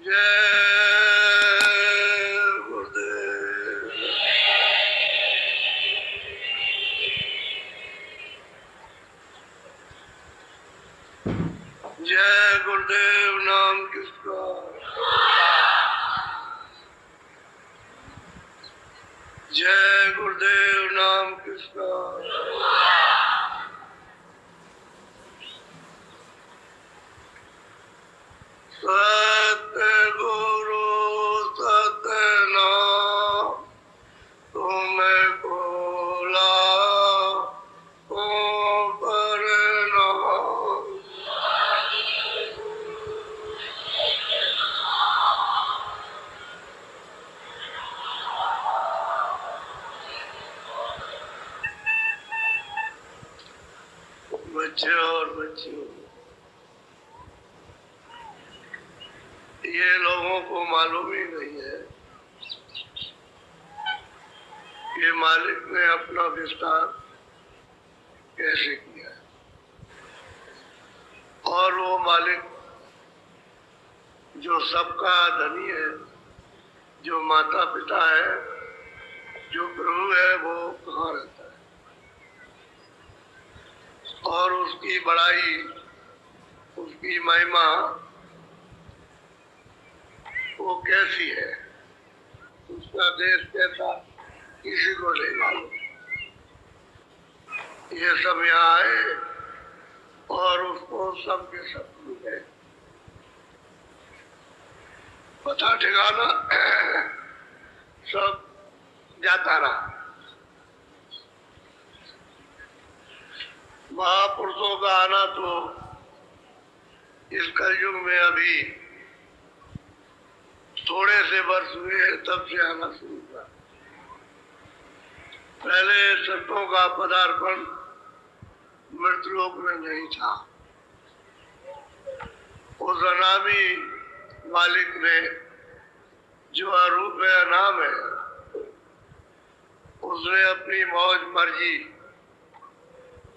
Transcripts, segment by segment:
जय गुरुदेव। जय गुरुदेव नाम किसका। जय गुरुदेव नाम किसका। सतगुरु सतनाम तुमको लाखों प्रणाम। बच्चे और बच्चियों, ये लोगों को मालूम ही नहीं है कि मालिक ने अपना विस्तार कैसे किया है। और वो मालिक जो सबका धनी है, जो माता पिता है, जो प्रभु है, वो कहाँ रहता है और उसकी बड़ाई, उसकी महिमा वो कैसी है, उसका देश कैसा, किसी को नहीं मालूम। ये सब यहाँ आए और उसको सब के सब मिले। पता ठिकाना सब जाता रहा। महापुरुषों का आना तो इस कलयुग में अभी थोड़े से वर्ष हुए, तब से आना शुरू हुआ। पहले संतों का पदार्पण मृतलोक में नहीं था। उस अनामी मालिक ने, जो अरूप है, अनाम है, उसने अपनी मौज मर्जी,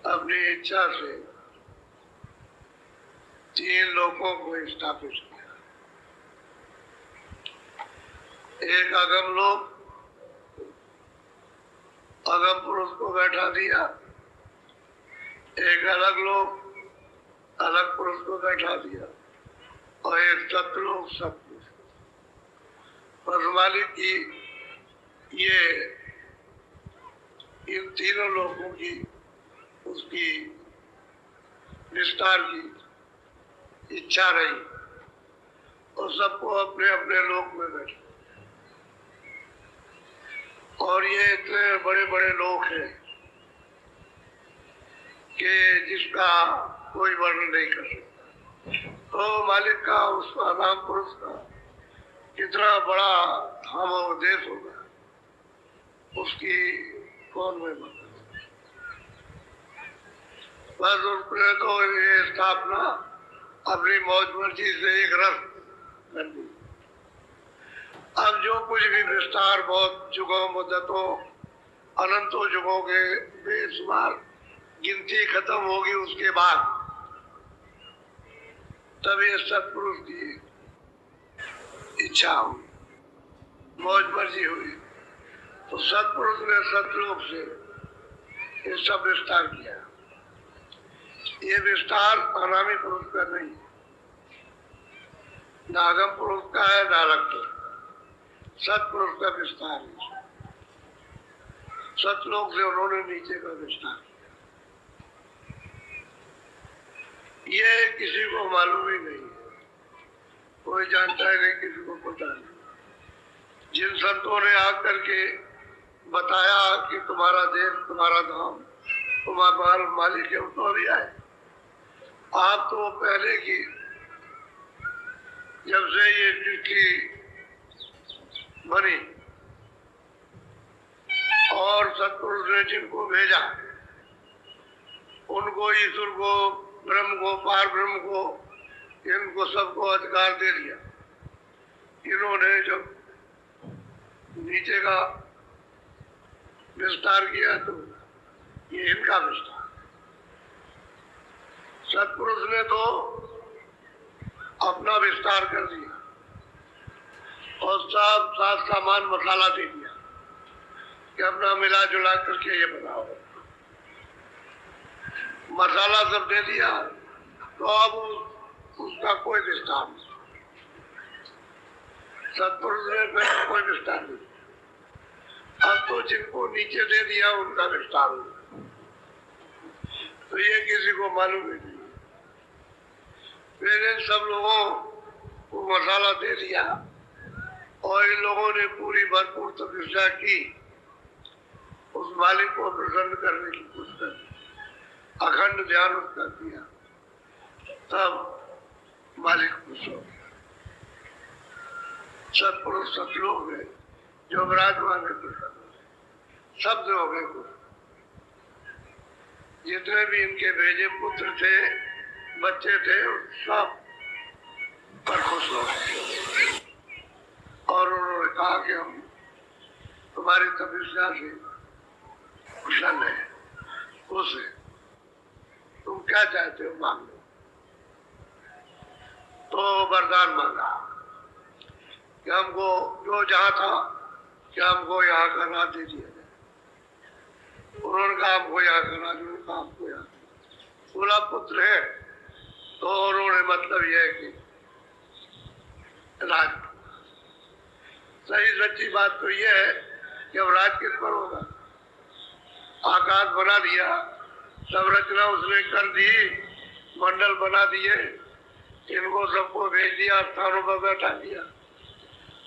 अपनी इच्छा से 3 लोगों को स्थापित किया। एक अगम लोक, अगम पुरुष को बैठा दिया। एक अलग लोक, अलग पुरुष को बैठा दिया। और एक सतलोक, सतपुरुष। पर मालिक की ये इन तीनों लोगों की, उसकी विस्तार की इच्छा रही और सबको अपने अपने लोक में बैठा। और ये इतने बड़े बड़े लोग हैं कि जिसका कोई वर्णन नहीं कर सकता। तो मालिक का, उस अनाम पुरुष का कितना बड़ा धाम और देश होगा, उसकी कौन में बता। बस उसने तो ये स्थापना अपनी मौज मर्जी से एक रस कर दी। अब जो कुछ भी विस्तार बहुत युगों, मुद्दतों, अनंतों युगों के बेशुमार गिनती खत्म होगी, उसके बाद तब ये सतपुरुष की इच्छा हुई, मौज मर्जी हुई। तो सतपुरुष ने सतलोक से ये सब विस्तार किया। ये विस्तार अनामी पुरुष का नहीं, नागम पुरुष का है, ना रक्त। सतपुरुष का विस्तार है। सतलोक से उन्होंने नीचे का विस्तार किया। ये किसी को मालूम ही नहीं है, कोई जानता है नहीं, किसी को पता नहीं। जिन संतों ने आकर के बताया कि तुम्हारा देश, तुम्हारा धाम, तुम्हारा मालिक है, तो अभी आए। आप तो पहले की, जब से ये चिट्ठी बनी और सतपुरुष ने जिनको भेजा, उनको, ईश्वर को, ब्रह्म को, पार ब्रह्म को, इनको सबको अधिकार दे दिया। इन्होंने जब नीचे का विस्तार किया तो ये इनका विस्तार। सतपुरुष ने तो अपना विस्तार कर दिया और सब साथ सामान मसाला दे दिया कि अपना मिला जुला करके ये बनाओ। मसाला सब दे दिया तो अब उसका कोई विस्तार नहीं। सत्पुरुष ने फिर कोई विस्तार नहीं। अब तो जिनको नीचे दे दिया उनका विस्तार हो, तो ये किसी को मालूम ही नहीं। फिर इन सब लोगों को मसाला दे दिया और इन लोगों ने पूरी भरपूर तपस्या की, उस मालिक को प्रसन्न करने की कोशिश की, अखंड ध्यान उसका किया, तब मालिक खुश हो गया। सत्पुरुष सतलोक है जो विराजमान है प्रसन्न, सब हो गए खुश। जितने भी इनके भेजे पुत्र थे, बच्चे थे, सब पर खुश हो गए और उन्होंने कहा कि हम तुम्हारी तपस्या से प्रसन्न है, खुश है, तुम क्या चाहते हो मांग लो। तो वरदान मांगा कि हमको जो जहाँ था कि हमको यहाँ का राज दे दिया जाए। उन्होंने कहा हमको यहाँ का राज, उन्होंने कहा हमको यहाँ पूरा पुत्र है, तो उन्होंने मतलब यह है कि राज। सही सच्ची बात तो यह है कि अब राज किस पर होगा। आकाश बना दिया, सब रचना उसने कर दी, मंडल बना दिए, इनको सबको भेज दिया, स्थानों पर बैठा दिया।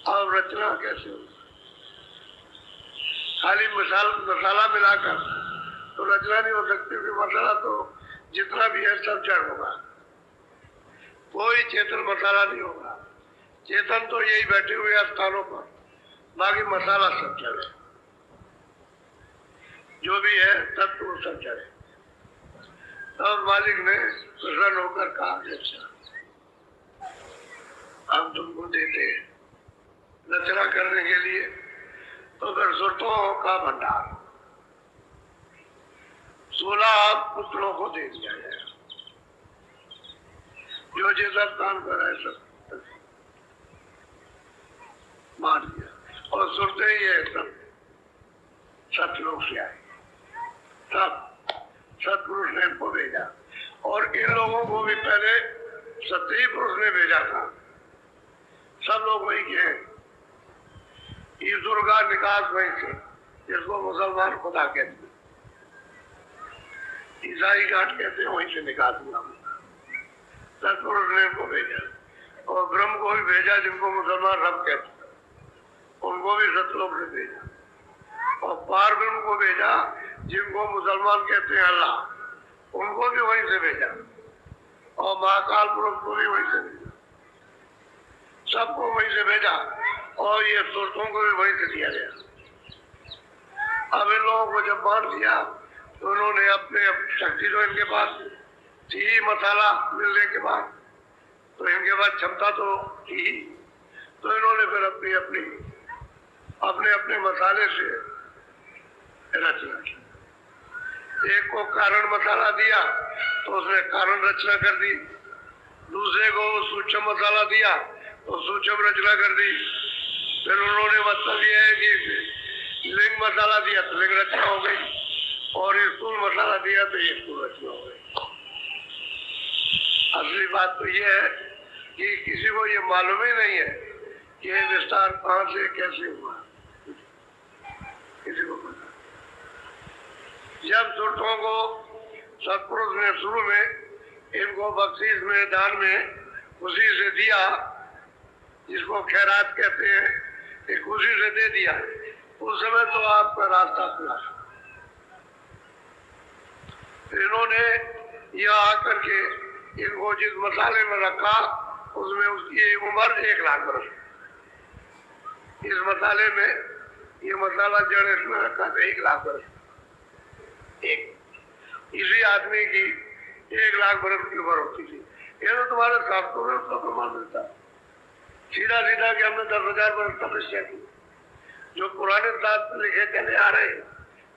अब रचना कैसे होगी? खाली मसाला मिलाकर तो रचना नहीं हो सकती, क्योंकि मसाला तो जितना भी है सब जड़ होगा, कोई चेतन मसाला नहीं होगा। चेतन तो यही बैठे हुए स्थानों पर, बाकी मसाला सब जड़ है, जो भी है तत्व वो सब जड़ है। तब मालिक ने प्रसन्न होकर कहा, अच्छा हम तुमको देते हैं रचना करने के लिए, तो फिर सुरतों का भंडार 16 पुत्रों को दे दिया जाए, जो जैसा काम कर है सब मान दिया। और सुरते ही है सब सतलोक से आए, सब सतपुरुष ने इनको भेजा। और इन लोगों को भी पहले सती पुरुष ने भेजा था, सब लोग वही के हैं। ईश्वर का निकास वहीं से, जिसको मुसलमान खुदा कहते हैं, ईसाई घाट कहते हैं, वहीं से निकास हुआ। सतपुरुष ने इनको भेजा और ब्रह्म को भी भेजा, जिनको मुसलमान रब कहते हैं, उनको भी सतलोक से भेजा। और पार ब्रह्म को भेजा, जिनको मुसलमान कहते हैं अल्लाह, उनको भी वहीं से भेजा। और महाकाल पुरुष को भी वहीं से भेजा, सबको वहीं से भेजा। और ये सुरतों को भी वहीं से दिया गया। अब इन लोगों को जब बांट दिया तो उन्होंने अपने शक्ति जो इनके पास थी, मसाला मिलने के बाद तो इनके पास क्षमता तो थी, तो इन्होंने फिर अपने अपने मसाले से रचना की। एक को कारण मसाला दिया तो उसने कारण रचना कर दी, दूसरे को सूक्ष्म मसाला दिया तो सूक्ष्म रचना कर दी। फिर उन्होंने मतलब ये है कि लिंग मसाला दिया तो लिंग रचना हो गई, और स्थूल मसाला दिया तो ये स्थूल रचना हो गई। असली बात तो ये है कि किसी को ये मालूम ही नहीं है कि ये विस्तार कहाँ से कैसे हुआ, किसी को पता। जब सुरतों को सतपुरुष ने शुरू में इनको बख्शीश में, दान में खुशी से दिया, जिसको खैरात कहते हैं, कि खुशी से दे दिया, उस समय तो आपका रास्ता खुला। इन्होंने यह आकर के इनको जिस मसाले में रखा, उसमें उसकी उम्र 1 लाख वर्ष। इस मसाले में ये मसाला जड़ इसमें रखा था 1 लाख वर्ष। इसी आदमी की 1 लाख वर्ष की उम्र होती थी। ये तो तुम्हारे शास्त्रों में उसका प्रमाण मिलता, सीधा सीधा कि हमने 10,000 वर्ष तपस्या की। जो पुराने शास्त्र लिखे चले आ रहे हैं,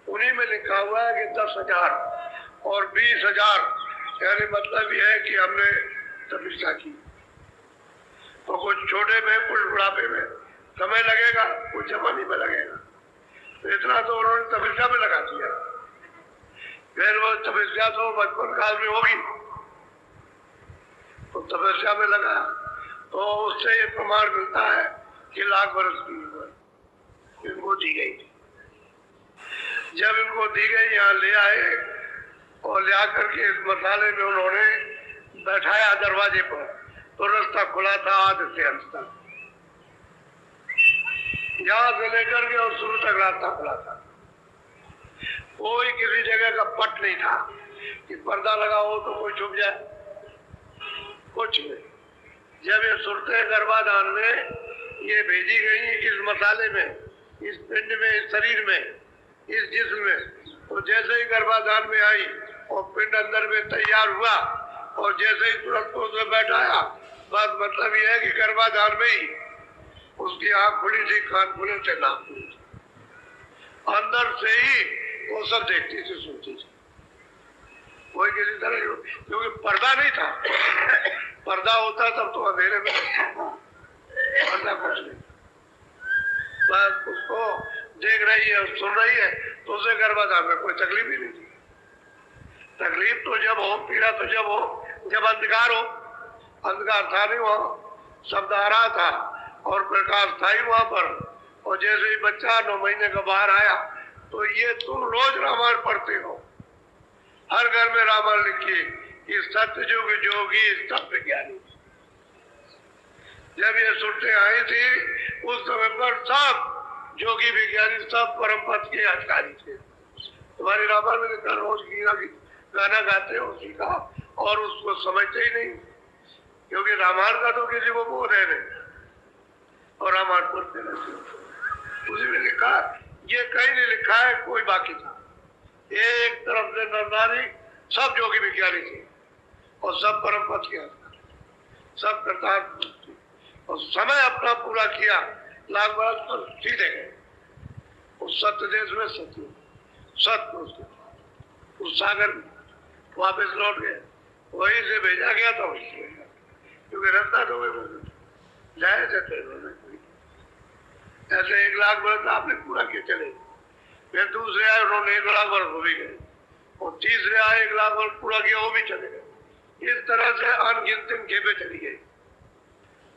उन्हीं में लिखा हुआ है कि 10,000 और 20,000, यानी मतलब यह है कि हमने तपस्या की। तो कुछ छोटे में, कुछ बुढ़ापे में, समय लगेगा, कुछ जमाने में लगेगा। तो इतना तो उन्होंने तपस्या में लगा दिया। फिर वो तपस्या तो बचपन काल में होगी, तो तपस्या में लगा, तो उससे ये प्रमाण मिलता है कि लाख वर्ष की उम्र इनको दी गई थी। जब इनको दी गई, यहाँ ले आए और ले आकर के इस मसाले में उन्होंने बैठाया दरवाजे पर, तो रास्ता खुला था आधे से अंत तक, यहाँ से लेकर के और शुरू तक रास्ता खुला था। कोई किसी जगह का पट नहीं था कि पर्दा लगा हो तो कोई छुप जाए, कुछ नहीं। जब ये सूरतें गर्भाधान में ये भेजी गई इस मसाले में, इस पिंड में, इस शरीर में, इस जिस्म में, तो जैसे ही गर्भाधान में आई और पिंड अंदर में तैयार हुआ और जैसे ही तुरंत को उसमें बैठाया, बस मतलब ये है कि गर्भाधान में ही उसकी आंख खुली थी, कान खुले थे, नाक खुली थी, अंदर से ही वो सब देखती थी, सुनती थी। कोई किसी तरह, क्योंकि पर्दा नहीं था। पर्दा होता तब तो अंधेरे में, पर्दा कुछ नहीं, बस उसको देख रही है, सुन रही है, तो उसे गर्भाधान में कोई तकलीफ ही नहीं थी। तकलीफ तो जब हो, पीड़ा तो जब हो, जब अंधकार हो। अंधकार था नहीं वहां, शब्द आ रहा था और प्रकाश था ही वहां पर। और जैसे ही बच्चा 9 महीने का बाहर आया, तो ये तुम रोज रामायण पढ़ते हो, हर घर में रामायण लिखिए कि सत्य युग जोगी सब विज्ञानी। जब ये सुनते आई थी उस समय पर सब जोगी विज्ञानी, सब परम पद के अधिकारी थे। तुम्हारी रामायण में लिखा, रोज गाना गाते हो उसी का, और उसको समझते ही नहीं, क्योंकि रामायण का तो किसी को बोध है नहीं, और रामायण पढ़ते रहते हो। उसी में लिखा, ये कहीं नहीं लिखा है कोई बाकी था। एक तरफ से नर नारी सब जोगी विज्ञानी थे और सब परम पद के अधिकारी, सब कृतार्थ थे और समय अपना पूरा किया, लाख बरस पर सीधे गए उस सत्य देश में, सत्य उस सागर में वापस लौट गए। वहीं से भेजा गया था, वहीं से भेजा, क्योंकि रास्ता तो जाए जाते ऐसे 1 लाख बरस आपने पूरा किया चले। फिर दूसरे आए, उन्होंने 1 लाख वर्ष हो भी गए, और तीसरे आए 1 लाख वर्ष पूरा किया, वो भी चले गए। इस तरह से अनगिनत खेपे चली गई,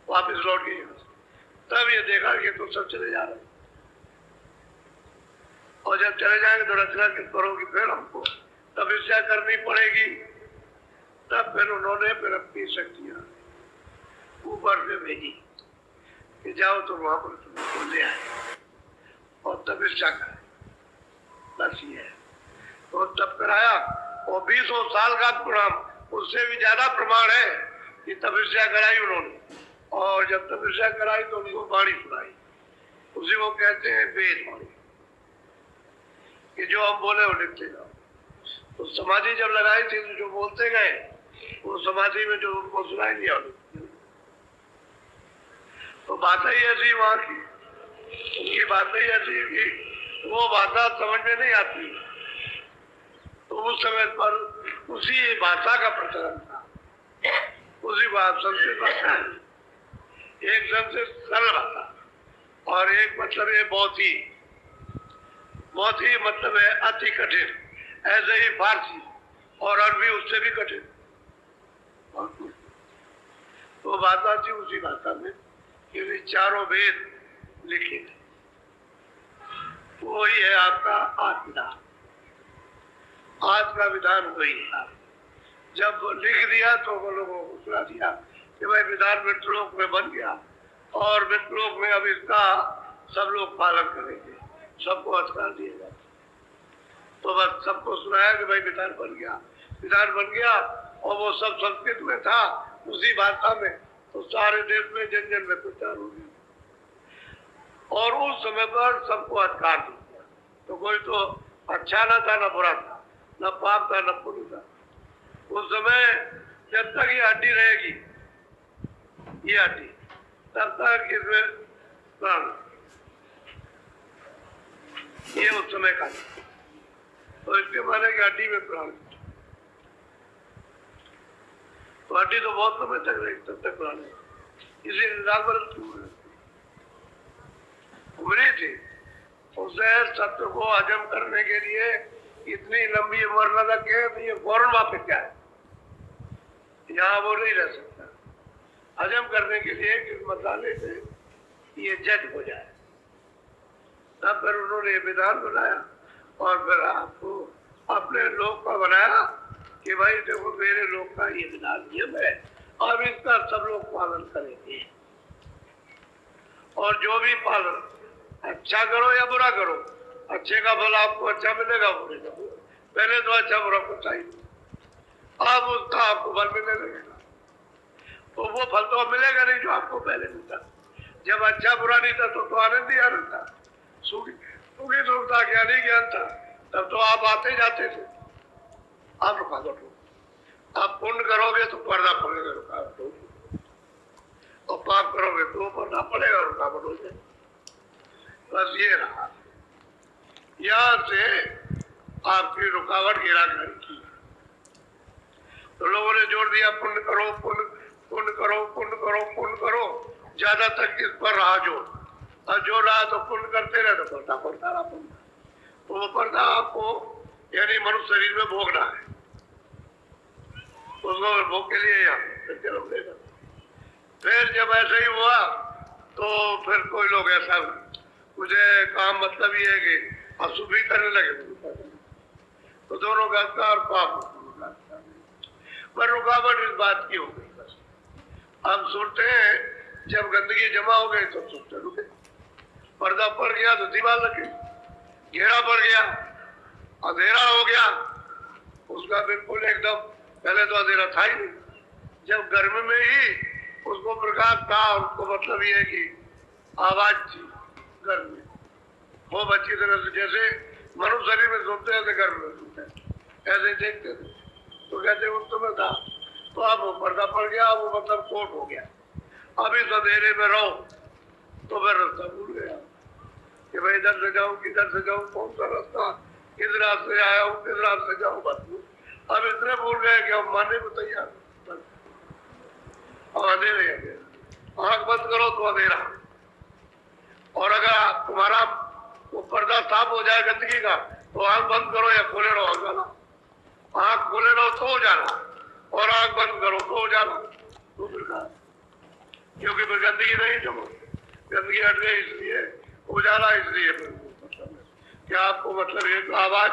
वापस लौट गई। तब ये देखा कि तो सब चले जा रहे, और जब चले जाएंगे तो रचना किस पर होगी, फिर हमको तपस्या करनी पड़ेगी। तब फिर उन्होंने फिर अपनी शक्तियां ऊपर से भेजी कि जाओ तो वहां पर तुमको ले आए और तपस्या करें, बस ये है। तो तब कराया, और 20 साल का प्रमाण, उससे भी ज्यादा प्रमाण है कि तपस्या कराई उन्होंने। और जब तपस्या कराई तो उनको वाणी सुनाई, उसी को कहते हैं वेद वाणी, कि जो हम बोले वो लिखते जाओ। तो समाधि जब लगाई थी तो जो बोलते गए, वो समाधि में जो उनको सुनाई दिया, तो बात ही ऐसी वहां की, उनकी बात ही ऐसी कि वो भाषा समझ में नहीं आती। तो उस समय पर उसी भाषा का प्रचलन था, उसी संस्कृत भाषा, एक संस्कृत सरल भाषा, और एक मतलब है बहुत ही मतलब है अति कठिन। ऐसे ही फारसी और अरबी उससे भी कठिन, तो भाषा थी उसी भाषा में, क्योंकि चारों वेद लिखे थे। वही है आपका आत्मविधान। आज का विधान वही था। जब लिख दिया तो वो लोगों को सुना दिया कि भाई विधान मृतलोक में बन गया, और मृतलोक में अब इसका सब लोग पालन करेंगे, सबको अधिकार दिए जाते। तो बस सबको सुनाया कि भाई विधान बन गया, विधान बन गया, और वो सब संस्कृत में था, उसी भाषा में, तो सारे देश में जन जन में प्रचार हो गया। और उस समय पर सबको अधिकार दिया, तो कोई तो अच्छा न था न बुरा था, न पाप था न पुण्य था। उस समय जब तक ये हड्डी रहेगी, ये हड्डी, तब तक इसमें प्राण, ये उस समय का, तो इसके माने कि हड्डी में प्राण, तो हड्डी तो बहुत समय तक रहेगी, तब तक प्राण है। इसलिए 1 लाख वर्ष क्यों है? उभरी थी, उसे सत्य को हजम करने के लिए इतनी लंबी उम्र लगा के तो ये फौरन वापस जाए, यहाँ वो नहीं रह सकता। हजम करने के लिए किस मसाले से ये जज हो जाए, तब फिर उन्होंने ये विधान बनाया और फिर आपको अपने लोग का बनाया कि भाई देखो मेरे लोग का ये विधान नियम है, अब इसका सब लोग पालन करेंगे, और जो भी पालन, अच्छा करो या बुरा करो, अच्छे का फल आपको अच्छा मिलेगा, बुरे का पहले तो अच्छा बुरा को चाहिए, अब उसका आपको फल मिलने लगेगा। तो वो फल तो मिलेगा नहीं जो आपको पहले मिलता। जब अच्छा बुरा नहीं था तो आनंद ही आनंद था, सुखी सुखता ज्ञान ही ज्ञान था, तब तो आप आते जाते थे। आप रुकावट हो, आप पुण्य करोगे तो पर्दा पड़ेगा, रुकावट होगी, और पाप करोगे तो पर्दा पड़ेगा, रुकावट हो जाए। बस ये रहा, यहाँ से आपकी रुकावट गिरा कर की। तो लोगों ने जोड़ दिया पुण्य करो, पुण्य पुण्य करो, पुण्य करो, पुण्य करो, ज्यादा तक इस पर रहा जोर, और जो रहा तो पुण्य करते रहे तो पर्दा पड़ता रहा पुण्य। तो वो पर्दा आपको यानी मनुष्य शरीर में भोगना है, उसको भोग के लिए यहाँ फिर जब ऐसा ही हुआ तो फिर कोई लोग ऐसा मुझे काम मतलब ये है कि अशुभ भी करने लगे, तो दोनों का और पाप पर रुकावट इस बात की हो गई। बस हम सुनते हैं जब गंदगी जमा हो गई तो सुनते रुके, पर्दा पड़ गया तो दीवार लगे, घेरा पड़ गया, अंधेरा हो गया, उसका बिल्कुल एकदम, पहले तो अंधेरा था ही नहीं, जब गर्मी में ही उसको प्रकाश था, उसको मतलब ये है कि आवाज थी गर्मी बहुत अच्छी तरह से, जैसे मनुष्य शरीर में सुनते हैं गर्मी में सुनते हैं ऐसे देखते थे, तो कहते उस समय था। तो अब वो पर्दा पड़ गया, वो मतलब कोट हो गया, अब इस अंधेरे में रहो, तो फिर रास्ता भूल गया कि भाई इधर से जाऊं किधर से जाऊं, कौन सा रास्ता, किस रास्ते से आया हूँ, किस रास्ते से जाऊं, बस अब इतने भूल गए कि हम मानने को तैयार। अब अंधेरे आंख बंद करो तो अंधेरा, और अगर तुम्हारा वो पर्दा साफ हो जाए गंदगी का तो आंख बंद करो या खोले रहो उजाला, आंख खोले रहो तो उजाला, और आंख बंद करो तो उजाला, तो फिर कहा क्योंकि फिर गंदगी नहीं जमा, गंदगी हट गई इसलिए उजाला, इसलिए क्या आपको मतलब एक आवाज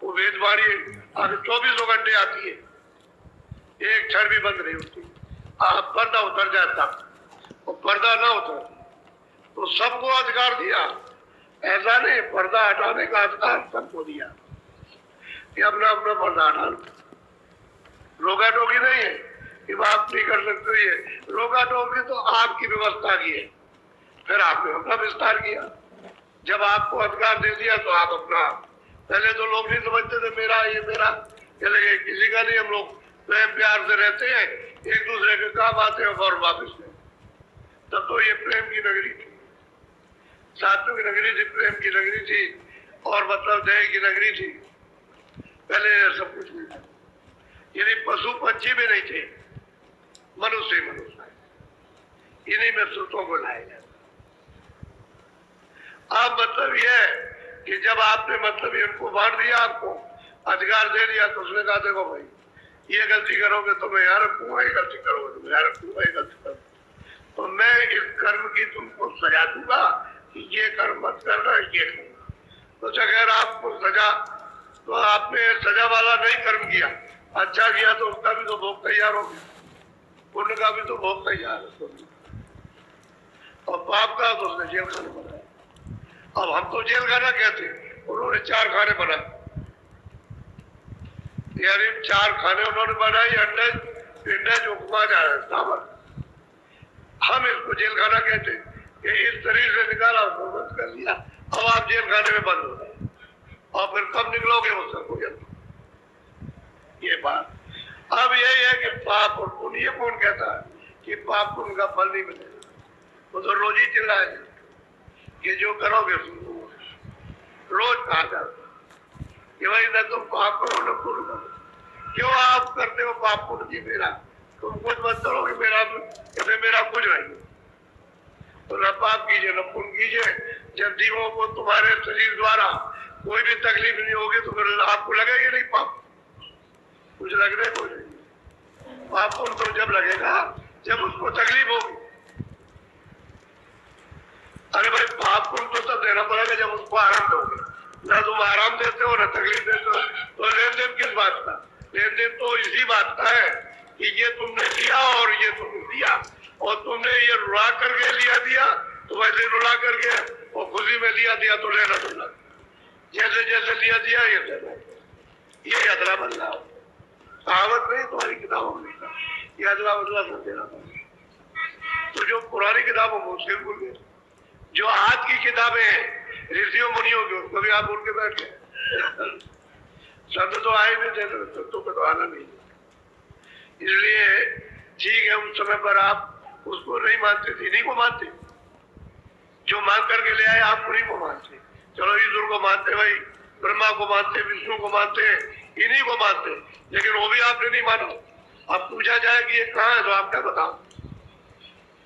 वो वेदवाणी आगे 24 घंटे आती है, एक क्षण भी बंद नहीं होती, आप पर्दा उतर जाता और पर्दा ना उतर तो सबको अधिकार दिया, ऐसा नहीं पर्दा हटाने का अधिकार सबको दिया कि अपना अपना पर्दा हटा लो, रोका टोकी नहीं है कि आप नहीं कर सकते, ये रोका टोकी तो आपकी व्यवस्था की है, फिर आपने अपना विस्तार किया, जब आपको अधिकार दे दिया तो आप अपना, पहले तो लोग नहीं समझते थे मेरा ये मेरा, चले किसी का नहीं, हम लोग प्रेम प्यार से रहते हैं, एक दूसरे के काम आते हैं और वापिस नहीं, तब तो ये प्रेम की नगरी थी, साधु की नगरी थी, प्रेम की नगरी थी, और मतलब दया की नगरी थी, पहले सब कुछ नहीं था, यानी पशु पंछी भी नहीं थे, मनुष्य मनुष्य, इन्हीं में श्रुतों को लाया गया। अब मतलब यह है कि जब आपने मतलब इनको बांट दिया, आपको अधिकार दे दिया, तो उसने कहा देखो भाई ये गलती करोगे तो मैं यहाँ रखूंगा, ये गलती करोगे तो मैं यहाँ रखूंगा, ये गलती करोगे तो मैं इस कर्म की तुमको सजा दूंगा कि ये कर्म मत करना, ये करूंगा। तो अगर आपको सजा, तो आपने सजा वाला नहीं कर्म किया, अच्छा किया तो उसका भी तो भोग तैयार हो गया, पुण्य का भी तो भोग तैयार है, और पाप का तो उसने जेल खाने बनाया। अब हम तो जेल खाना कहते, उन्होंने 4 खाने बनाए, यानी 4 खाने उन्होंने बनाए, अंडज पिंडज उपमा सावर, हम इसको जेल खाना कहते कि इस शरीर से निकाला उसको बंद कर दिया, अब आप जेल खाने में बंद हो गए, और फिर कब निकलोगे वो सबको जल्दी। ये बात अब यही है कि पाप और पुण्य, ये कौन कहता है कि पाप पुण्य का फल नहीं मिलेगा, वो तो रोज ही चिल्लाए कि जो करोगे रोज कहा जाता कि भाई न तुम पाप करो न पुण्य करो, क्यों आप करते हो पाप पुण्य की, मेरा तुम कुछ मत करो कि मेरा कुछ नहीं, तो न पाप कीजिए न पुण्य कीजिए, जब जीवों को तुम्हारे शरीर द्वारा कोई भी तकलीफ नहीं होगी तो फिर आपको लगेगा नहीं पाप, कुछ लगने को नहीं। पाप उनको जब लगेगा जब उसको तकलीफ होगी। अरे भाई पाप उनको तब देना पड़ेगा जब उसको आराम दोगे, ना तुम आराम देते हो ना तकलीफ देते हो, तो लेन देन किस बात का? लेन देन तो इसी बात का है कि ये तुमने दिया और ये तुमने दिया, और तुमने ये रुला करके लिया दिया तो वैसे रुला करके और खुशी में लिया दिया तो लेना तुमने, जैसे जैसे लिया दिया ये देना, ये अदला बदला कहावत नहीं तुम्हारी किताबों में लिखा, ये अदला बदला सब देना पड़ेगा। तो जो पुरानी किताबों में मुश्किल भूल गए, जो आज की किताबें हैं ऋषियों मुनियों की उसको भी आप भूल के बैठ गए। शब्द तो आए नहीं थे, शब्दों को तो आना नहीं, इसलिए ठीक है उस समय पर आप उसको नहीं मानते थे, इन्हीं को मानते, जो मांग करके ले आए आप उन्हीं को मानते। चलो ईश्वर को मानते भाई, ब्रह्मा को मानते, विष्णु को मानते, इन्हीं को मानते, लेकिन वो भी आपने नहीं माना। अब पूछा जाए कि ये कहाँ है तो आप क्या बताओ,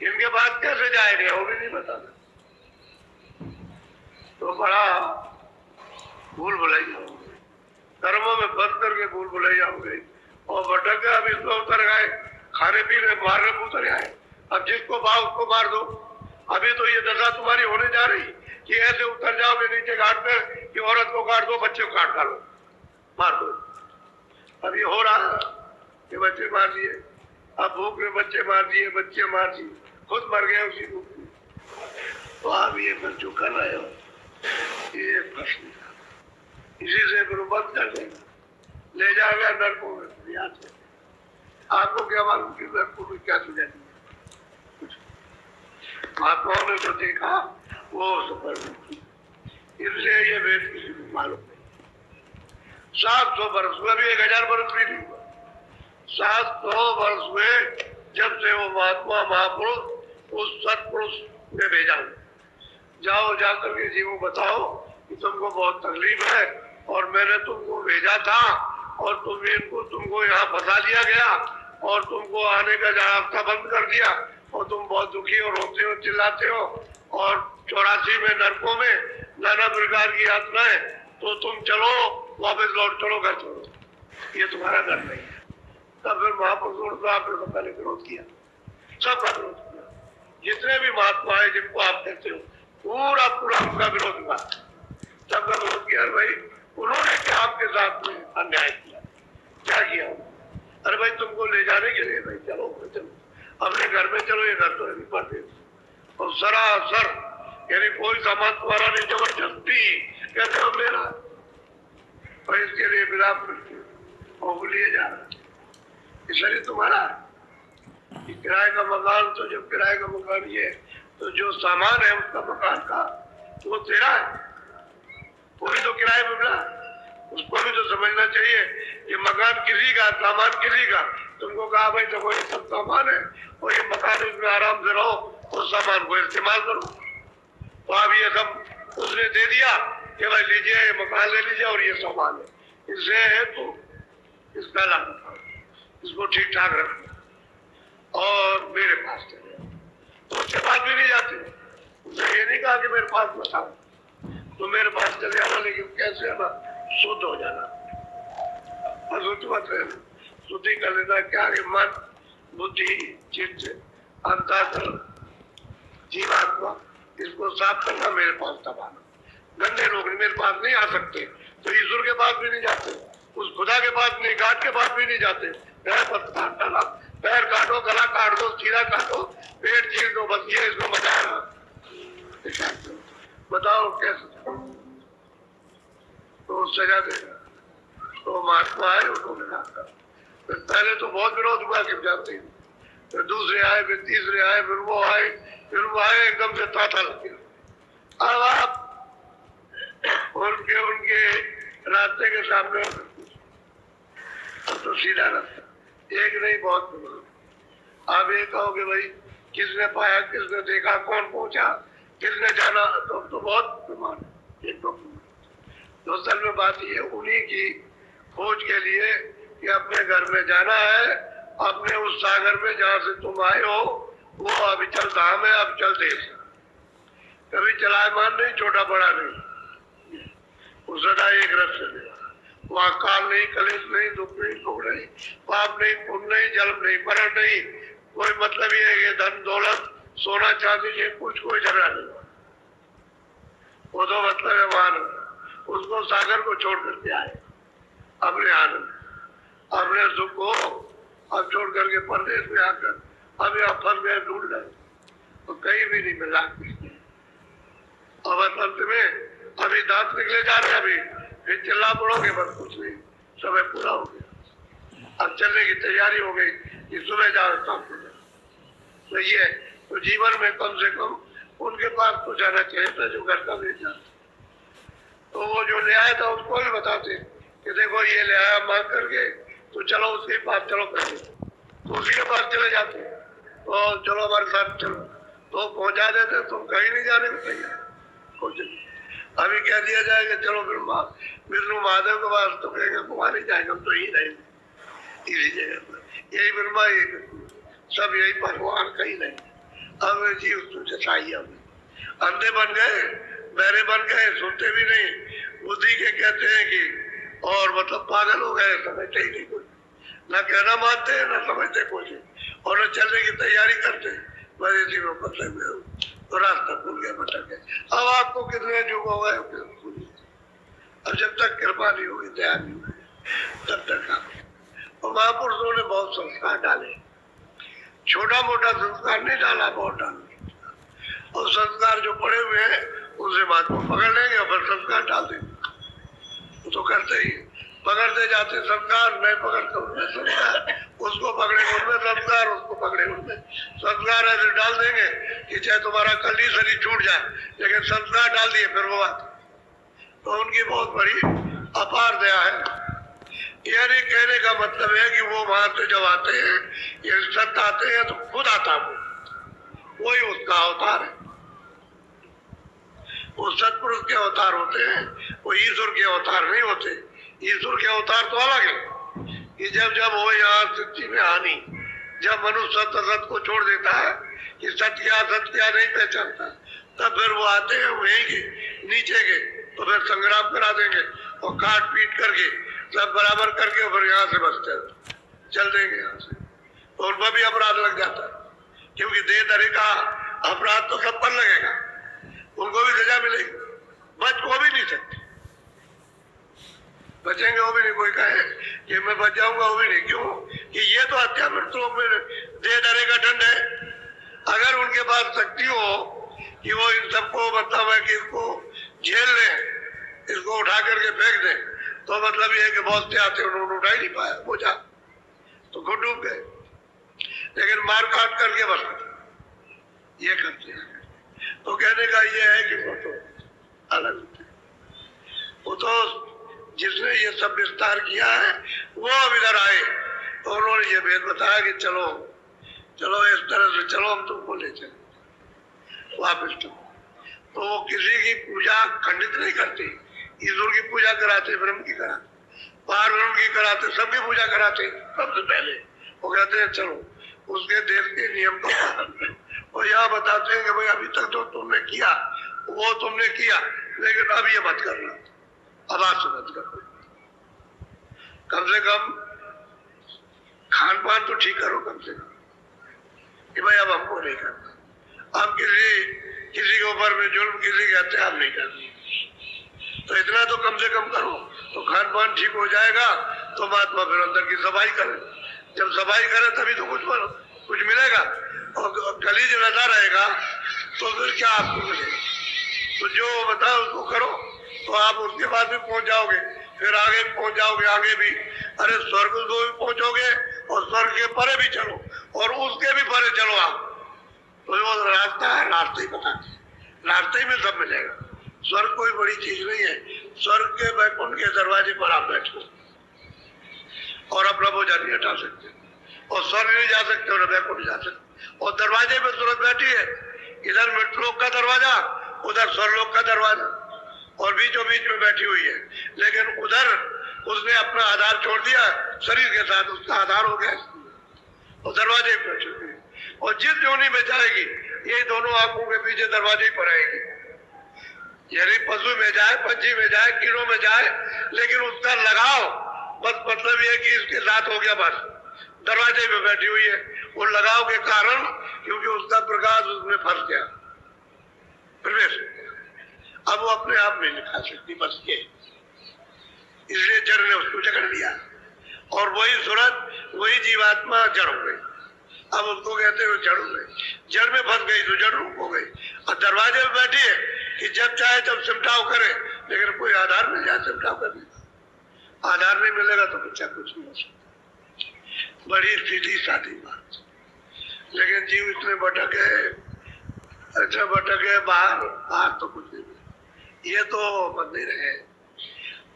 इनके बाद कैसे जाएंगे वो भी नहीं बताना, तो बड़ा भूल भुलैया हो गई, कर्मों में बंद करके भूल भुलैया हो गई और भटक गए। अब इसमें उतर गए, खाने पीने मारने को उतर आए, अब जिसको भाव उसको मार दो। अभी तो ये दशा तुम्हारी होने जा रही कि ऐसे उतर जाओगे नीचे घाट पर कि औरत को काट दो, बच्चे को काट डालो, मार दो। अब ये हो रहा कि बच्चे मार दिए, अब भूख में बच्चे मार दिए, बच्चे मार दिए, खुद मर गए उसी भूख में। तो आप ये फिर जो कर रहे हो ये प्रश्न, इसी से फिर बंद कर देगा, ले जाएगा नरकों में। याद है आपको क्या मालूम कि नरकों में क्या सजा दी, महात्माओं ने तो देखा वो सफर की, इसलिए ये वेद किसी को मालूम नहीं। 700 वर्ष हुए, अभी 1000 वर्ष भी नहीं हुआ, 700 वर्ष हुए जब से वो महात्मा महापुरुष उस सत्पुरुष ने भेजा, जाओ जाकर के जीवों बताओ कि तुमको बहुत तकलीफ है और मैंने तुमको भेजा था और तुमको यहाँ फंसा दिया गया और तुमको आने का रास्ता बंद कर दिया और तुम बहुत दुखी और रोते हो, चिल्लाते हो, और 84 में नरकों में नाना प्रकार की यातनाएं, तो तुम चलो वापस लौट चलो, घर चलो, ये तुम्हारा घर नहीं है। तब फिर महापुरुषों ने आपने तो पहले विरोध किया, सबका विरोध किया, जितने भी महात्मा है जिनको आप कहते हो पूरा पूरा उनका विरोध हुआ, सबका विरोध किया। भाई उन्होंने क्या आपके साथ में अन्याय किया, क्या किया? अरे भाई तुमको ले जाने के लिए भाई चलो चलो अपने घर में चलो, ये घर तो नहीं पाते, और सरासर यानी कोई सामान तुम्हारा नहीं, जबरदस्ती कहते हो मेरा, और इसके लिए विलाप और लिए जा रहा है, इसलिए तुम्हारा किराए का मकान, तो जब किराए का मकान ये तो जो सामान है उसका मकान का वो तेरा है, वो भी तो किराए में मिला, उसको भी तो समझना चाहिए कि मकान किसी का, सामान किसी का। तुमको कहा भाई देखो ये सब सामान है और ये मकान, इसमें आराम से रहो और सामान को इस्तेमाल करो, तो अब ये सब उसने दे दिया कि भाई लीजिए ये मकान ले लीजिए और ये सामान है, इससे तो इसका लाभ उठाओ, इसको ठीक ठाक रखो और मेरे पास चले, तो उसके पास भी नहीं जाते। उसने ये नहीं कहा कि मेरे पास मत आओ, तो मेरे पास चले आना, लेकिन कैसे आना? शुद्ध हो जाना, अशुद्ध मत रहना, शुद्धि कर लेना। क्या कि मन, बुद्धि, चित्त, अंतःकरण, जीवात्मा, इसको साफ करना, मेरे पास तब आना। गंदे लोग मेरे पास नहीं आ सकते, तो ईश्वर के पास भी नहीं जाते, उस खुदा के पास नहीं, गाठ के पास भी नहीं जाते। पैर पर काट डाला, पैर काटो, गला काट दो, सीधा काटो, पेट चीर दो, बस ये इसको बताया, बताओ कैसे तो सजा देगा। तो महात्मा आए, उन्होंने कहा पहले तो बहुत विरोध हुआ कि जानते हैं, फिर दूसरे आए, फिर तीसरे आए, फिर वो आए, एकदम से ताता लग गया। अब आप उनके रास्ते के सामने तो सीधा रास्ता, एक नहीं बहुत प्रमाण। आप ये कहोगे भाई किसने पाया, किसने देखा, कौन पहुंचा, किसने जाना, तो बहुत प्रमाण, एक तो तो असल में बात ये उन्हीं की खोज के लिए कि अपने घर में जाना है, अपने उस सागर में जहाँ से तुम आए हो वो अविचल धाम है, अविचल देश है। कभी चलायमान नहीं, छोटा बड़ा नहीं, वो सदा एक रस से देगा। वहाँ काल नहीं, कलेश नहीं, दुख नहीं, सुख नहीं, पाप नहीं, पुण्य नहीं, जन्म नहीं, मरण नहीं। कोई मतलब ये है कि धन दौलत सोना चांदी ये कुछ कोई झगड़ा नहीं। वो तो मतलब है वहां उसको सागर को छोड़ करके आए अपने आनंद अपने सुख को अब छोड़ करके परदेश में आकर अब यहाँ फंस गए, ढूंढ गए तो कहीं भी नहीं मिला। अब अंत में अभी दांत निकले जा रहे, अभी फिर चिल्ला पड़ोगे, बस कुछ नहीं, समय पूरा हो गया। अब चलने की तैयारी हो गई कि सुबह जाओ शाम को जाओ। तो ये तो जीवन में कम से कम उनके पास तो जाना चाहिए था जो घर का भेजा। तो वो जो ले आया था उसको भी बताते कि देखो ये ले आया मांग करके, तो चलो उसके पास चलो करके, तो उसी के पास चले जाते तो चलो हमारे साथ चलो, तो पहुंचा देते, तुम कहीं नहीं जाने को तैयार। अभी कह दिया जाएगा चलो विष्णु महादेव के पास, तो कहेंगे वहां नहीं जाएंगे, हम तो यही रहेंगे इसी जगह पर, यही ब्रह्मा यही सब यही भगवान, कहीं नहीं। अब जी उसको चाहिए, अंधे बन गए, बहरे बन गए, सुनते भी नहीं, बुद्धि के कहते हैं कि, और मतलब पागल हो गए, समझते ही नहीं कुछ, न कहना मानते हैं न समझते कुछ, और न चलने की तैयारी करते, बस इसी में फंसे हुए हो, तो रास्ता भूल गया, भटक गए। अब आपको कितने युग हो गए, अब जब तक कृपा नहीं होगी, दया नहीं होगी, तब तक आप। और महापुरुषों ने बहुत संस्कार डाले, छोटा मोटा संस्कार नहीं डाला, बहुत डाला। और संस्कार जो पड़े हुए हैं उनसे बात को पकड़ लेंगे और फिर संस्कार डाल देंगे, तो करते ही पकड़ते जाते संस्कार, नहीं पकड़ते उनमें संस्कार, उसको पकड़े उनमें संस्कार, उसको पकड़े उनमें संस्कार, ऐसे डाल देंगे कि चाहे तुम्हारा कल ही शरीर छूट जाए, लेकिन संस्कार डाल दिए फिर वो बात। तो उनकी बहुत बड़ी अपार दया है। यानी कहने का मतलब है कि वो वहां से जब आते हैं, ये सत्य आते हैं तो खुद आता वही उसका अवतार है। वो सत्पुरुष के अवतार होते हैं, वो ईश्वर के अवतार नहीं होते। ईश्वर के अवतार तो अलग है कि जब जब हो यहाँ सच्ची में हानि, जब मनुष्य सत्य असत को छोड़ देता है कि सत्य क्या नहीं पहचानता, तब फिर वो आते हैं वहीं के नीचे के, तो फिर संग्राम करा देंगे और काट पीट करके सब बराबर करके फिर यहाँ से बचते चल देंगे यहाँ से। तो उन पर भी अपराध लग जाता है, क्योंकि देह धरे का अपराध तो सब पर लगेगा, उनको भी सजा मिलेगी, बच को भी नहीं सकते, बचेंगे वो भी नहीं। कोई कहे कि मैं बच जाऊंगा, वो भी नहीं। क्यों कि ये तो हत्या मृत्यु में देह धरे का दंड है। अगर उनके पास शक्ति हो कि वो इन सबको मतलब है कि इसको झेल ले, इसको उठा करके फेंक दे, तो मतलब ये है कि बहुत से आते उन्होंने उठा ही नहीं पाया, वो जा तो खुद डूब गए। लेकिन मार काट करके बस ये करते हैं। तो कहने का ये है कि वो तो अलग, वो तो जिसने ये सब विस्तार किया है वो अब इधर आए तो उन्होंने ये भेद बताया कि चलो चलो इस तरह से चलो, हम तुमको ले चले वापिस। तो वो किसी की पूजा खंडित नहीं करती, ईश्वर की पूजा कराते, ब्रह्म की कराते, पार ब्रह्म की कराते, सबकी पूजा कराते। सबसे पहले वो कहते हैं चलो उसके देश के नियम का पालन करो, और यहाँ बताते हैं कि भाई अभी तक तो तुमने किया वो तुमने किया, लेकिन अब ये मत करना, अब आज से मत करो, कम से कम खान पान तो ठीक करो, कम से कम कि भाई अब हमको नहीं करना, अब किसी के ऊपर में जुल्म, किसी के अत्याचार नहीं करनी, तो इतना तो कम से कम करो, तो खान पान ठीक हो जाएगा। तो महात्मा फिर अंदर की सफाई करे, जब सफाई करे तभी तो कुछ मिलेगा, और गलीज रहता रहेगा तो फिर क्या आपको मिलेगा। तो जो बताओ उसको करो, तो आप उसके बाद भी पहुंच जाओगे, फिर आगे पहुंच जाओगे, आगे भी अरे स्वर्ग को भी पहुंचोगे, और स्वर्ग के परे भी चलो, और उसके भी परे चलो आप। तो वो रास्ता है, रास्ते ही बताते, रास्ते ही में सब मिलेगा। स्वर्ग कोई बड़ी चीज नहीं है, स्वर्ग के वैकुंठ के दरवाजे पर आप बैठो और अपना बोझा नहीं हटा सकते, और स्वर्ग नहीं जा सकते और वैकुंठ जा सकते, और दरवाजे पे सूरत बैठी है, इधर मृतलोक का दरवाजा, उधर स्वर्गलोक का दरवाजा, और बीचों बीच में बैठी हुई है। लेकिन उधर उसने अपना आधार छोड़ दिया, शरीर के साथ उसका आधार हो गया, और दरवाजे पे बैठी हुई है। और जिस योनि में जाएगी ये दोनों आंखों के पीछे दरवाजे पर आएगी। यानी पशु में जाए, पंछी में जाए, कीड़ों में जाए, लेकिन उसका लगाव बस मतलब ये कि इसके साथ हो गया, बस दरवाजे पे बैठी हुई है। वो लगाव के कारण क्योंकि उसका प्रकाश उसमें फंस गया, प्रवेश। अब वो अपने आप नहीं निकाल सकती, बस ये, इसलिए जड़ ने उसको जकड़ लिया और वही सूरत, वही जीवात्मा जड़ हो गई। अब उसको कहते हो जड़ हो गई, जड़ में फंस गई तो जड़ रूप हो गई। और दरवाजे में बैठी है कि जब चाहे तब सिमटाव करे, लेकिन कोई आधार मिल जाए सिमटाव करने का, आधार नहीं मिलेगा तो बच्चा कुछ नहीं हो सकता। बड़ी सीधी सादी बात, लेकिन जीव इतने भटक है, अच्छा भटक है, बाहर तो कुछ नहीं। ये तो मंदिर है,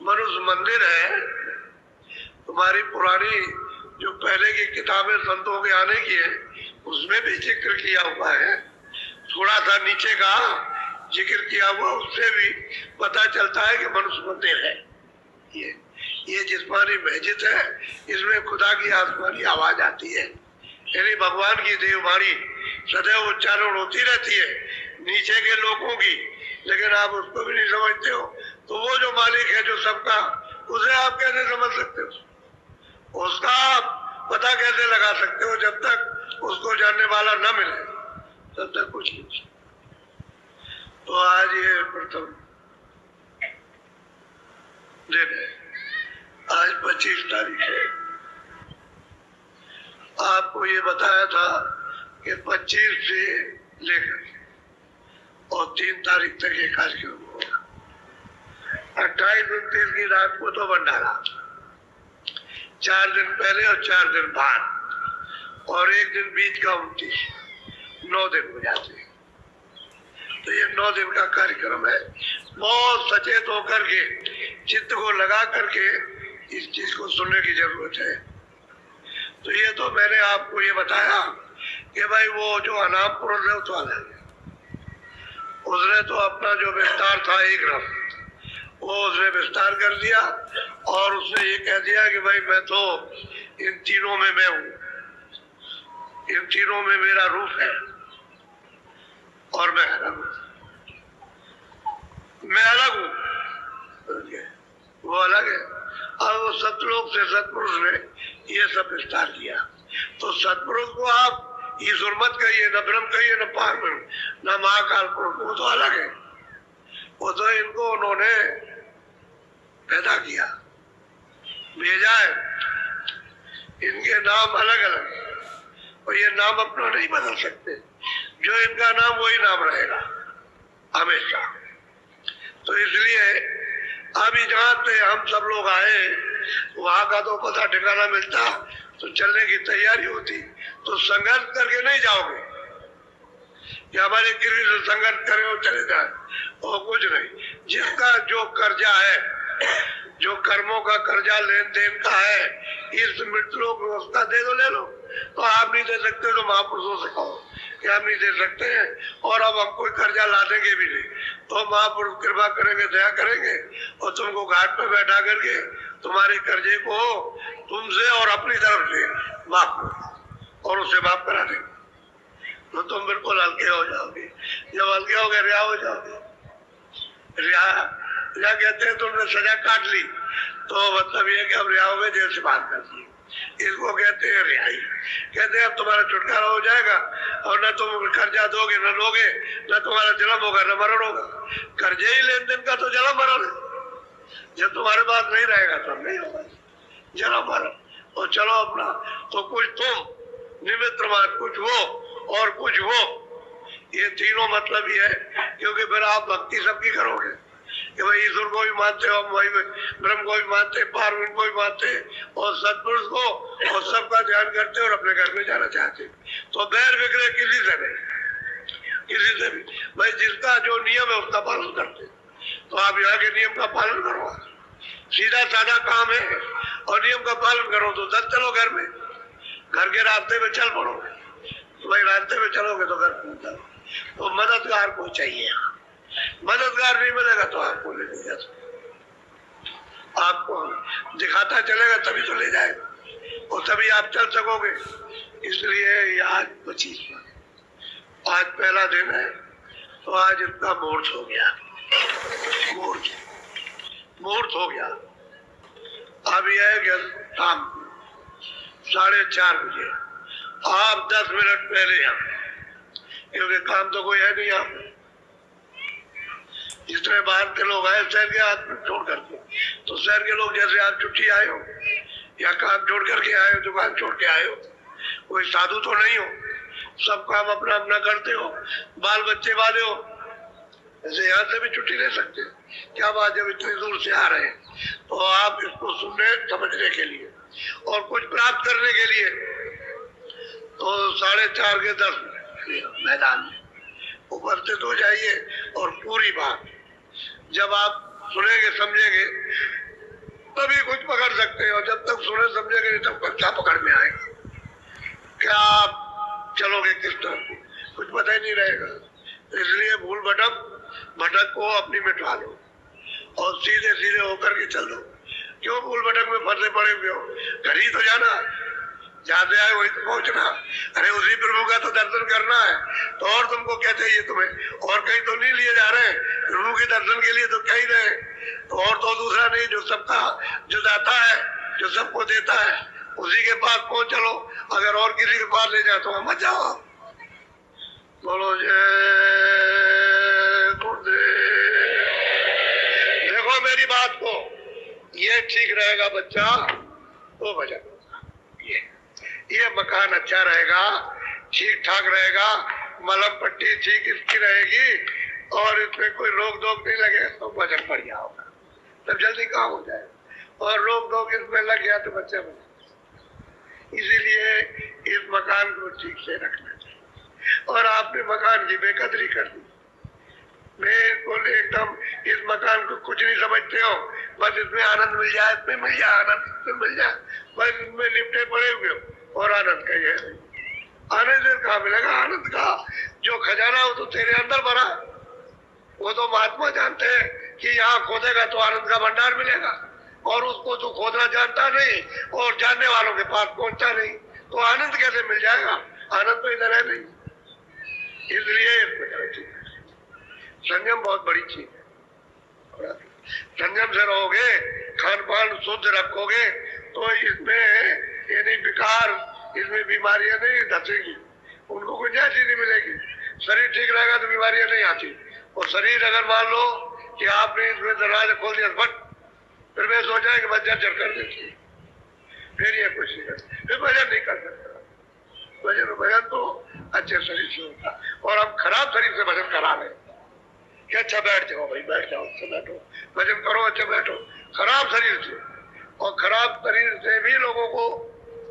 मनुष्य मंदिर है। तुम्हारी पुरानी जो पहले की किताबें संतों के आने की है, उसमें भी जिक्र किया हुआ है, थोड़ा सा नीचे का जिक्र किया हुआ, उससे भी पता चलता है कि मनुष्य मंदिर है। ये जिस्मानी मस्जिद है, इसमें खुदा की आसमानी आवाज आती है, यानी भगवान की देववाणी सदैव उच्चारण होती रहती है नीचे के लोगों की, लेकिन आप उसको भी नहीं समझते हो। तो वो जो मालिक है जो सबका, उसे आप कैसे समझ सकते हो? उसका आप पता कैसे लगा सकते हो? जब तक उसको जानने वाला न मिले तब तक कुछ नहीं। तो आज ये प्रथम दिन है, आज 25 तारीख है। आपको ये बताया था कि 25 से लेकर और 3 तारीख तक ये कार्यक्रम होगा। 28-29 की रात को तो भंडारा, 4 दिन पहले और 4 दिन बाद, और 1 दिन बीच का 29, 9 दिन हो जाते हैं। तो ये 9 दिन का कार्यक्रम है। बहुत सचेत होकर के, चित्त को लगा करके इस चीज को सुनने की जरूरत है। तो ये तो मैंने आपको ये बताया कि भाई वो जो अनाम पुरुष है तो अलग है, उसने तो अपना जो विस्तार था एक रफ, वो उसने विस्तार कर दिया और उसने ये कह दिया कि भाई मैं तो इन तीनों में मैं हूँ, इन तीनों में मेरा रूप है और मैं अलग हूँ, मैं अलग हूँ, वो अलग है। और वो सतलोक से सतपुरुष ने ये सब विस्तार किया। तो सतपुरुष को आप ईश्वर मत कहिए, न ब्रह्म कहिए, न पारब्रह्म, न महाकाल पुरुष, वो तो अलग है। वो तो इनको उन्होंने पैदा किया, भेजा है, इनके नाम अलग अलग, और ये नाम अपना नहीं बदल सकते। जो इनका नाम वही नाम रहेगा हमेशा। तो इसलिए अभी जहाँ से हम सब लोग आए, वहां का तो पता ठिकाना मिलता तो चलने की तैयारी होती। तो संघर्ष करके नहीं जाओगे कि हमारे किसी से संघर्ष करें और चले जाए, और कुछ नहीं। जिसका जो कर्जा है, जो कर्मों का कर्जा लेन देन का है, इस मृत्यु व्यवस्था दे दो, ले लो। तो आप नहीं दे सकते तो महापुरुषों से कहो कि हम नहीं दे सकते हैं और अब हम कोई कर्जा ला देंगे भी नहीं। तो महापुरुष कृपा करेंगे, दया करेंगे और तुमको घाट पे बैठा करके तुम्हारे कर्जे को तुमसे और अपनी तरफ से माफ करो और उसे माफ करा देंगे। तो तुम बिल्कुल हल्के हो जाओगे। जब हल्के हो गए, रिहा हो जाओगे। रिहा कहते हैं तुमने सजा काट ली, तो मतलब ये कि अब रिहा हो गए, जेल से बाहर कर दिए, इसको कहते हैं रिहाई। कहते हैं अब तुम्हारा छुटकारा हो जाएगा और न तुम कर्जा दोगे, न लोगे, न तुम्हारा जन्म होगा, न मरण होगा। कर्जे ही लेन देन का तो जन्म मरण है। जब तुम्हारे पास नहीं रहेगा तो नहीं होगा जन्म मरण। और चलो अपना, तो कुछ तुम निमित्त मान, कुछ वो और कुछ वो, ये तीनों मतलब ये है। क्योंकि फिर आप भक्ति सबकी करोगे कि भाई ईश्वर को भी मानते हो, हम वही ब्रह्म को भी मानते, पार्वती को भी मानते और सतपुरुष को, और सबका ध्यान करते और अपने घर में जाना चाहते। तो बैर बिगड़े किसी से नहीं, किसी से भी। भाई जिसका जो नियम है उसका पालन करते। तो आप यहाँ के नियम का पालन करो, सीधा साधा काम है, और नियम का पालन करो तो दस चलो घर में, घर के रास्ते में चल पड़ो। तो भाई रास्ते में चलोगे तो घर पहुंच जाओ। तो मददगार को चाहिए, मददगार नहीं मिलेगा तो आपको ले जा सकते, आपको दिखाता चलेगा तभी तो ले जाएगा और तभी आप चल सकोगे। इसलिए आज 25 आज पहला दिन है तो आज इतना मूर्त हो गया, मूर्त हो गया। अब यह है कि शाम 4:30 बजे आप 10 मिनट पहले यहाँ, क्योंकि काम तो कोई है नहीं यहाँ पे। जितने बाहर के लोग आए शहर के आदमी छोड़ करके, तो शहर के लोग जैसे आप छुट्टी आए हो या काम छोड़ करके आए हो, दुकान छोड़ के आए हो, कोई साधु तो नहीं हो, सब काम अपना अपना करते हो, बाल बच्चे वाले हो, ऐसे यहाँ से भी छुट्टी ले सकते हैं। क्या बात, जब इतनी दूर से आ रहे हैं तो आप इसको सुनने समझने के लिए और कुछ प्राप्त करने के लिए तो 4:30 के 10 मिनट मैदान में उपस्थित हो जाइए। और पूरी बात जब आप सुनेंगे समझेंगे तभी कुछ पकड़ सकते हैं, और जब तक सुने समझेंगे नहीं तब क्या पकड़ में आएगा, क्या आप चलोगे किस तरफ, कुछ पता ही नहीं रहेगा। इसलिए भूल भटक को अपनी मिटा लो और सीधे सीधे होकर के चल दो। क्यों भूल भटक में फंसे पड़े हुए हो, घर ही तो जाना, जहाँ से आए वही तो पहुंचना। अरे उसी प्रभु का तो दर्शन करना है, तो और तुमको क्या चाहिए तुम्हें, और कहीं तो नहीं लिए जा रहे, प्रभु के दर्शन के लिए तो कहीं रहे, तो और तो दूसरा नहीं, जो सबका जो दाता है, जो सबको देता है, उसी के पास पहुंच चलो। अगर और किसी के पास ले जाए तो मत जाओ। बोलो जय गुरुदेव। देखो मेरी बात को, ये ठीक रहेगा बच्चा तो भजन होगा, ये मकान अच्छा रहेगा, ठीक ठाक रहेगा, मलम पट्टी ठीक इसकी रहेगी और इसमें कोई रोक टोक नहीं लगेगा तो भजन बढ़िया होगा, तब जल्दी काम हो जाए। और रोक टोक इसमें लग गया तो बच्चा बने। इसीलिए इस मकान को ठीक से रखना चाहिए। और आपने मकान की बेकदरी कर दी, बिल्कुल एकदम इस मकान को कुछ नहीं समझते हो, बस इसमें आनंद मिल जाए, इसमें मिल जाए, आनंद मिल जाए, बस इसमें लिपटे पड़े हुए हो और आनंद का ये आनंद कहाँ मिलेगा। आनंद का जो खजाना हो तो तेरे अंदर भरा, वो तो महात्मा जानते हैं कि यहाँ खोदेगा तो आनंद का भंडार मिलेगा, और उसको तो खोदना जानता नहीं और जानने वालों के पास पहुंचता नहीं, तो आनंद कैसे मिल जाएगा। आनंद तो इधर है नहीं। इसलिए संयम बहुत बड़ी चीज है। संयम से रहोगे, खान पान शुद्ध रखोगे तो इसमें यानी विकार, इसमें बीमारियां नहीं धसेगी, उनको कोई ऐसी नहीं मिलेगी। शरीर ठीक रहेगा तो बीमारियां नहीं आती। और शरीर अगर मान लो कि आपने इसमें दरवाजा खोल दिया बट फिर वे सोचा कि बच्चा चढ़ कर देती है, फिर ये कुछ नहीं करता, फिर भजन नहीं कर सकता। भजन तो अच्छे शरीर से होता, और हम खराब शरीर से भजन करा रहे कि अच्छा बैठ जाओ भाई, बैठ जाओ, अच्छा बैठो, भजन करो, अच्छा बैठो। खराब शरीर से, और खराब शरीर से भी लोगों को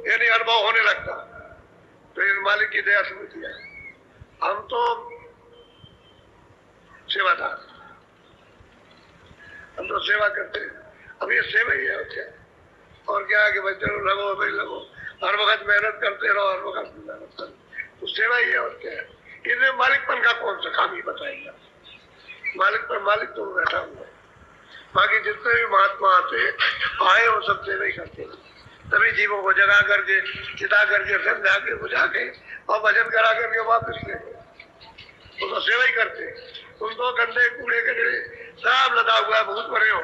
यानी अनुभव होने लगता, तो इस मालिक की दया समझती है। हम तो सेवादार, हम तो सेवा करते हैं। अब ये सेवा ही है क्या, और क्या है कि भाई चलो लगो भाई लगो, हर वक्त मेहनत करते रहो, हर वक्त मेहनत करो, तो सेवा ही है और क्या है। इसमें मालिकपन का कौन सा काम ही बताएगा। मालिक पर मालिक तो बैठा हुआ है। बाकी जितने भी महात्मा आते आए वो सब सेवा ही करते हैं, तभी जीवों को जगा करके, चिता करके, समझा के, बुझा के और भजन करा करके वापस ले गए। तो सेवा ही करते। तुम तो गंदे कूड़े कचरे सब लदा हुआ है, भूत भरे हो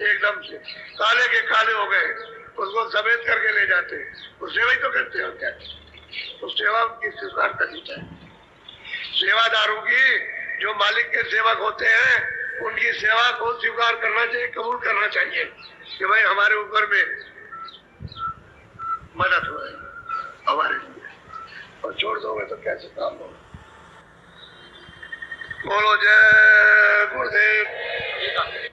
एकदम से, काले के काले हो गए, उसको सफेद करके ले जाते, तो सेवा ही तो करते हो क्या। तो सेवा की स्वीकार करनी चाहिए। सेवादारों की, जो मालिक के सेवक होते हैं, उनकी सेवा को स्वीकार करना चाहिए, कबूल करना चाहिए कि भाई हमारे ऊपर में मदद हो रही हमारे लिए, और छोड़ दोगे तो कैसे काम होगा। बोलो जय गुरुदेव।